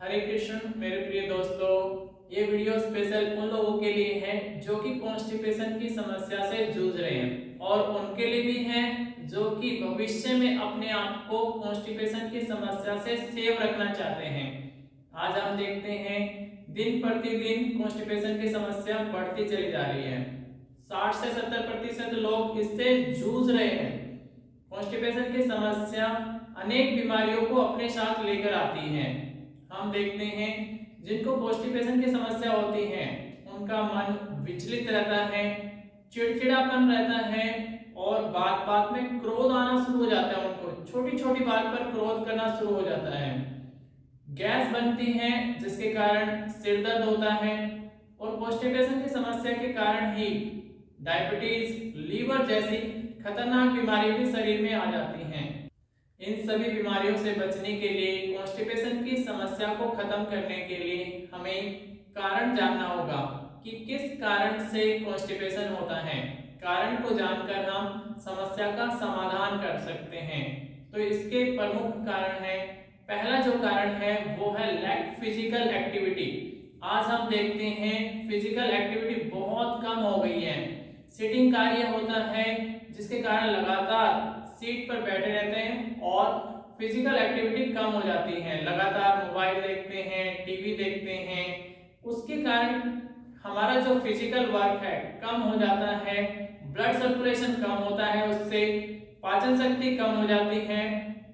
हरे कृष्ण मेरे प्रिय दोस्तों। ये वीडियो स्पेशल उन लोगों के लिए है जो कि कॉन्स्टिपेशन की समस्या से जूझ रहे हैं और उनके लिए भी है जो कि भविष्य में अपने आप को कॉन्स्टिपेशन की समस्या से सेव रखना चाहते हैं। आज हम देखते हैं दिन प्रतिदिन कॉन्स्टिपेशन की समस्या बढ़ती चली जा रही है। 60 से 70% लोग इससे जूझ रहे हैं। कॉन्स्टिपेशन की समस्या अनेक बीमारियों को अपने साथ लेकर आती है। हम देखते हैं जिनको कॉन्स्टिपेशन की समस्या होती है उनका मन विचलित रहता है, चिड़चिड़ापन रहता है और बात बात में क्रोध आना शुरू हो जाता है। उनको छोटी छोटी बात पर क्रोध करना शुरू हो जाता है। गैस बनती है जिसके कारण सिर दर्द होता है और कॉन्स्टिपेशन की समस्या के कारण ही डायबिटीज, लीवर जैसी खतरनाक बीमारियां भी शरीर में आ जाती हैं। इन सभी बीमारियों से बचने के लिए, कॉन्स्टिपेशन की समस्या को खत्म करने के लिए हमें कारण जानना होगा कि किस कारण से कॉन्स्टिपेशन होता है। कारण को जानकर हम समस्या का समाधान कर सकते हैं। तो इसके प्रमुख कारण है, पहला जो कारण है वो है लैक फिजिकल एक्टिविटी। आज हम देखते हैं फिजिकल एक्टिविटी बहुत कम हो गई है। सिटिंग कार्य होता है जिसके कारण लगातार सीट पर बैठे रहते हैं और फिजिकल एक्टिविटी कम हो जाती है। लगातार मोबाइल देखते हैं, टीवी देखते हैं, उसके कारण हमारा जो फिजिकल वर्क है कम हो जाता है। ब्लड सर्कुलेशन कम होता है, उससे पाचन शक्ति कम हो जाती है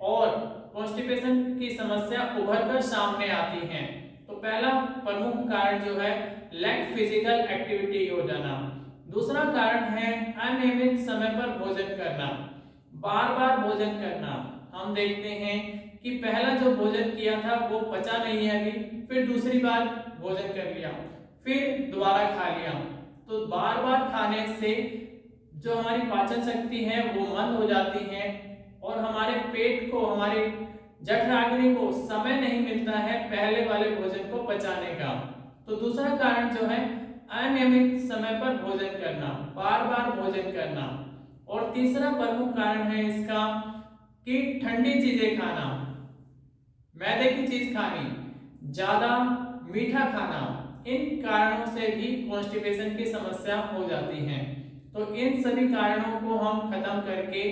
और कॉन्स्टिपेशन की समस्या उभर कर सामने आती है। तो पहला प्रमुख कारण जो है लैक फिजिकल एक्टिविटी हो जाना। दूसरा कारण है अनियमित समय पर भोजन करना, बार बार भोजन करना। हम देखते हैं कि पहला जो भोजन किया था वो पचा नहीं है, अभी फिर दूसरी बार भोजन कर लिया, फिर दोबारा खा लिया। तो बार बार खाने से जो हमारी पाचन शक्ति है वो मंद हो जाती है और हमारे पेट को, हमारे जठराग्नि को समय नहीं मिलता है पहले वाले भोजन को पचाने का। तो दूसरा कारण जो है अनियमित समय पर भोजन करना, बार बार भोजन करना। और तीसरा प्रमुख कारण है इसका कि ठंडी चीजें खाना, मैदे की चीज खानी, ज्यादा मीठा खाना। इन कारणों से भी कॉन्स्टिपेशन की समस्या हो जाती है। तो इन सभी कारणों को हम खत्म करके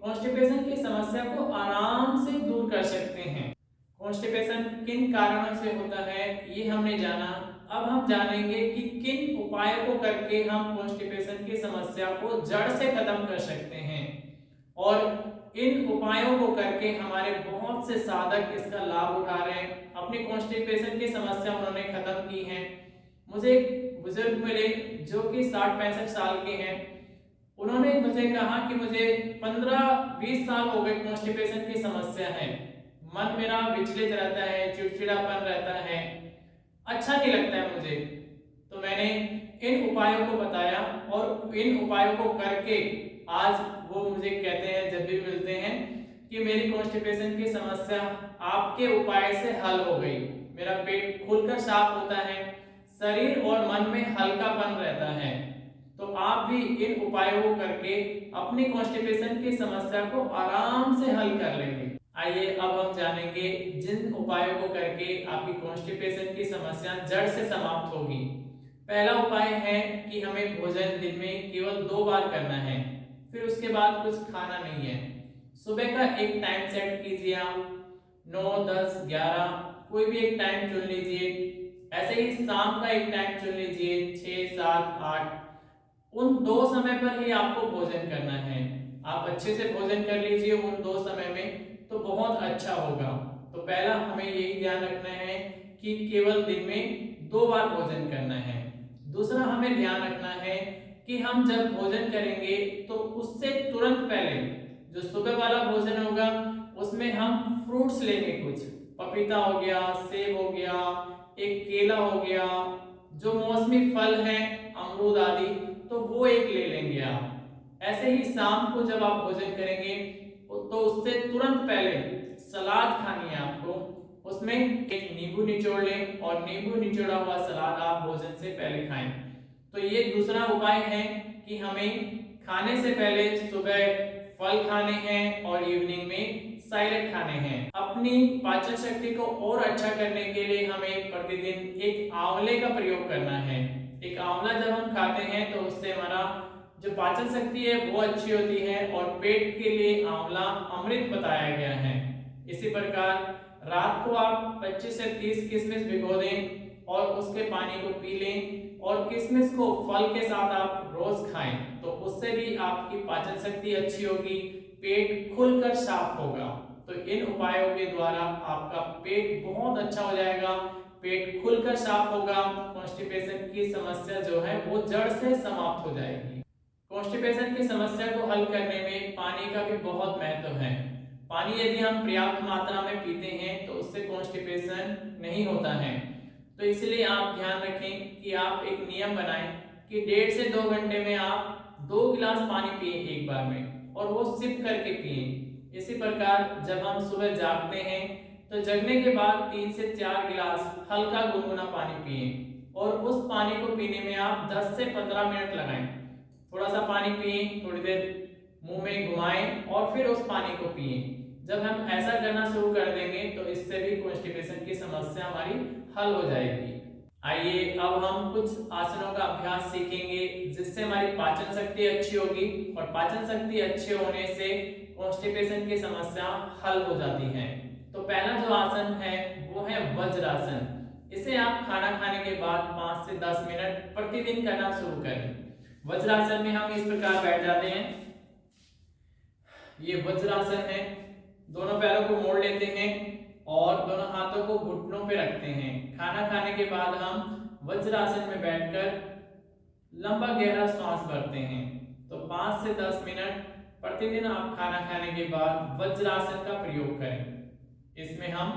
कॉन्स्टिपेशन की समस्या को आराम से दूर कर सकते हैं। कॉन्स्टिपेशन किन कारणों से होता है ये हमने जाना। अब हम जानेंगे कि किन उपायों को करके हम कॉन्स्टिपेशन की समस्या को जड़ से खत्म कर सकते हैं। और इन उपायों को करके हमारे बहुत से साधक इसका लाभ उठा रहे हैं, अपनी कॉन्स्टिपेशन की समस्या उन्होंने खत्म की है। मुझे एक बुजुर्ग मिले जो कि 60-65 साल के हैं। उन्होंने मुझे कहा कि मुझे 15-20 साल हो गए कॉन्स्टिपेशन की समस्या है, मन मेरा विचलित रहता है, चिड़चिड़ापन रहता है, अच्छा नहीं लगता है मुझे। तो मैंने इन उपायों को बताया और इन उपायों को करके आज वो मुझे कहते हैं जब भी मिलते हैं कि मेरी कॉन्स्टिपेशन की समस्या आपके उपाय से हल हो गई। मेरा पेट खुलकर साफ होता है, शरीर और मन में हल्कापन रहता है। तो आप भी इन उपायों को करके अपनी कॉन्स्टिपेशन की समस्या को आराम से हल कर लेंगे। आइए अब हम जानेंगे जिन उपायों को करके आपकी कॉन्स्टिपेशन की समस्या जड़ से समाप्त होगी। पहला उपाय है कि हमें भोजन दिन में केवल 2 बार करना है, फिर उसके बाद कुछ खाना नहीं है। सुबह का एक टाइम सेट कीजिए, आप 9, 10, 11 कोई भी एक टाइम चुन लीजिए। ऐसे ही शाम का एक टाइम चुन लीजिए, 6, 7, 8। उन 2 समय पर ही आपको भोजन करना है। आप अच्छे से भोजन कर लीजिए उन 2 समय में तो बहुत अच्छा होगा। तो पहला हमें यही ध्यान रखना है कि केवल दिन में 2 बार भोजन करना है। दूसरा हमें ध्यान रखना है कि हम जब भोजन करेंगे तो उससे तुरंत पहले जो सुबह वाला भोजन होगा उसमें हम फ्रूट्स लेंगे, कुछ पपीता हो गया, सेब हो गया, एक केला हो गया, जो मौसमी फल हैं, अमरूद आदि, तो वो एक ले लेंगे आप। ऐसे ही शाम को जब आप भोजन करेंगे तो उससे तुरंत पहले सलाद खानी है आपको। उसमें एक नींबू निचोड़ लें और नींबू निचोड़ा हुआ सलाद आप भोजन से पहले खाएं। तो ये दूसरा उपाय है कि हमें खाने से पहले सुबह फल खाने हैं और इवनिंग में सैलेड खाने हैं। अब अपनी पाचन शक्ति को और अच्छा करने के लिए हमें प्रतिदिन एक आंवले का प्रयोग करना है। एक आंवला जब हम खाते हैं तो उससे हमारा जो पाचन शक्ति है वो अच्छी होती है और पेट के लिए आंवला अमृत बताया गया है। इसी प्रकार रात को आप 25 से 30 किशमिश भिगो दें और उसके पानी को पी लें और किशमिश को फल के साथ आप रोज खाएं तो उससे भी आपकी पाचन शक्ति अच्छी होगी, पेट खुलकर साफ होगा। तो इन उपायों के द्वारा आपका पेट बहुत अच्छा हो जाएगा, पेट खुलकर साफ होगा, कॉन्स्टिपेशन की समस्या जो है वो जड़ से समाप्त हो जाएगी। कॉन्स्टिपेशन की समस्या को हल करने में पानी का भी बहुत महत्व है। पानी यदि हम पर्याप्त मात्रा में पीते हैं तो उससे कॉन्स्टिपेशन नहीं होता है। तो इसलिए आप ध्यान रखें कि आप एक नियम बनाएं कि 1.5 से 2 घंटे में आप 2 गिलास पानी पिए एक बार में और वो सिप करके पिए। इसी प्रकार जब हम सुबह जागते हैं तो जगने के बाद 3 से 4 गिलास हल्का गुनगुना पानी पिए और उस पानी को पीने में आप 10 से 15 मिनट लगाएं। थोड़ा सा पानी पिए, थोड़ी देर मुंह में घुमाएं और फिर उस पानी को पिए। जब हम ऐसा करना शुरू कर देंगे तो इससे भी कॉन्स्टिपेशन की समस्या हमारी हल हो जाएगी। आइए अब हम कुछ आसनों का अभ्यास सीखेंगे जिससे हमारी पाचन शक्ति अच्छी होगी और पाचन शक्ति अच्छे होने से कॉन्स्टिपेशन की समस्या हल हो जाती है। तो पहला जो आसन है वो है वज्रासन। इसे आप खाना खाने के बाद 5 से 10 मिनट प्रतिदिन करना शुरू करें। वज्रासन में हम इस प्रकार बैठ जाते हैं। ये वज्रासन है, दोनों पैरों को मोड़ लेते हैं और दोनों हाथों को घुटनों पे रखते हैं। खाना खाने के बाद हम वज्रासन में बैठकर लंबा गहरा सांस भरते हैं। तो 5 से 10 मिनट प्रतिदिन आप खाना खाने के बाद वज्रासन का प्रयोग करें। इसमें हम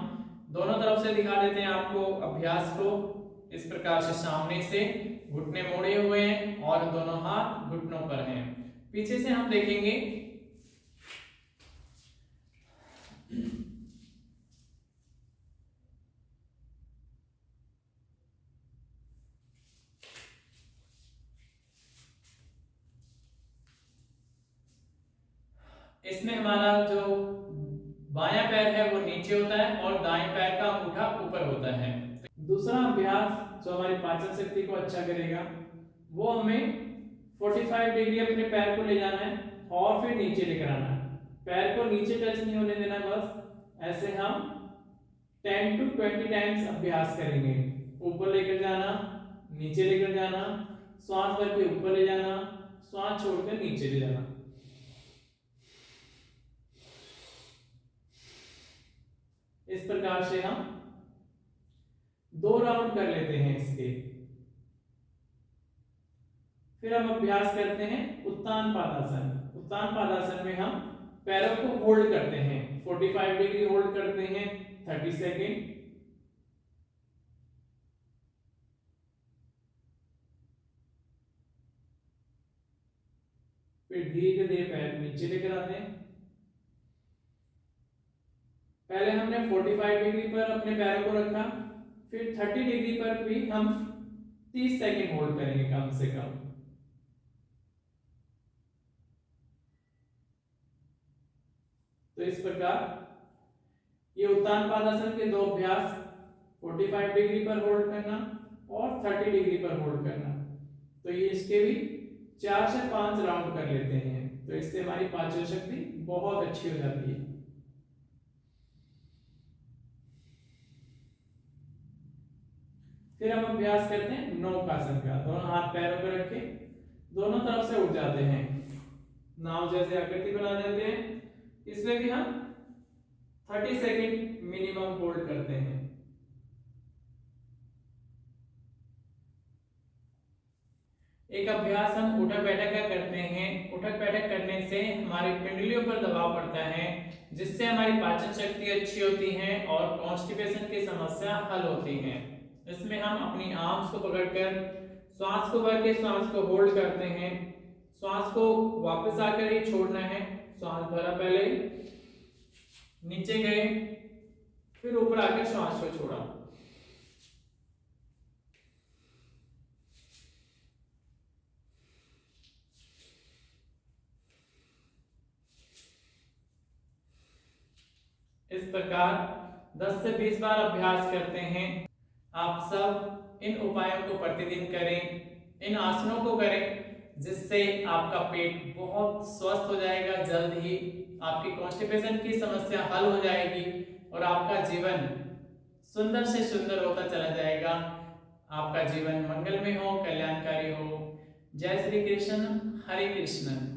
दोनों तरफ से दिखा देते हैं आपको अभ्यास को। इस प्रकार से सामने से घुटने मोड़े हुए हैं और दोनों हाथ घुटनों पर हैं। पीछे से हम देखेंगे। इसमें हमारा जो बायां पैर है वो नीचे होता है और दाएं पैर का अंगूठा ऊपर होता है। दूसरा अभ्यास जो हमारी पाचन शक्ति को अच्छा करेगा वो हमें 45 डिग्री अपने पैर को ले जाना है और फिर नीचे लेकर आना है। पैर को नीचे टच नहीं होने देना, बस ऐसे हम 10 to 20 टाइम्स अभ्यास करेंगे। ऊपर लेकर जाना, नीचे लेकर जाना, श्वास भर के ऊपर ले जाना, श्वास छोड़कर नीचे ले जाना। इस प्रकार से हम 2 राउंड कर लेते हैं इसके। फिर हम अभ्यास करते हैं उत्तान पादासन। उत्तान पादासन में हम पैरों को होल्ड करते हैं, 45 डिग्री होल्ड करते हैं 30 सेकेंड। फिर धीरे धीरे पैर नीचे लेकर आते हैं। पहले हमने 45 डिग्री पर अपने पैरों को रखा, फिर 30 डिग्री पर भी हम 30 सेकेंड होल्ड करेंगे कम से कम। तो इस प्रकार ये उत्तान पादासन के 2 अभ्यास, 45 डिग्री पर होल्ड करना और 30 डिग्री पर होल्ड करना। तो ये इसके भी 4 से 5 राउंड कर लेते हैं। तो इससे हमारी पाचन शक्ति बहुत अच्छी हो जाती है। फिर हम अभ्यास करते हैं नौकासन का। दोनों हाथ पैरों पर रख के दोनों तरफ से उठ जाते हैं, नाव जैसे आकृति बना देते हैं। इसमें भी हम 30 सेकेंड मिनिमम होल्ड करते हैं। एक अभ्यास हम उठक बैठक का करते हैं। उठक बैठक करने से हमारी पिंडलियों पर दबाव पड़ता है जिससे हमारी पाचन शक्ति अच्छी होती है और कॉन्स्टिपेशन की समस्या हल होती है। इसमें हम अपनी आर्म्स को पकड़कर श्वास को भर के श्वास को होल्ड करते हैं। श्वास को वापस आकर ही छोड़ना है। श्वास भरा, पहले नीचे गए, फिर ऊपर आकर श्वास को छोड़ा। इस प्रकार 10 से 20 बार अभ्यास करते हैं। आप सब इन उपायों को प्रतिदिन करें, इन आसनों को करें, जिससे आपका पेट बहुत स्वस्थ हो जाएगा। जल्द ही आपकी कॉन्स्टिपेशन की समस्या हल हो जाएगी और आपका जीवन सुंदर से सुंदर होता चला जाएगा। आपका जीवन मंगलमय हो, कल्याणकारी हो। जय श्री कृष्ण, हरे कृष्ण।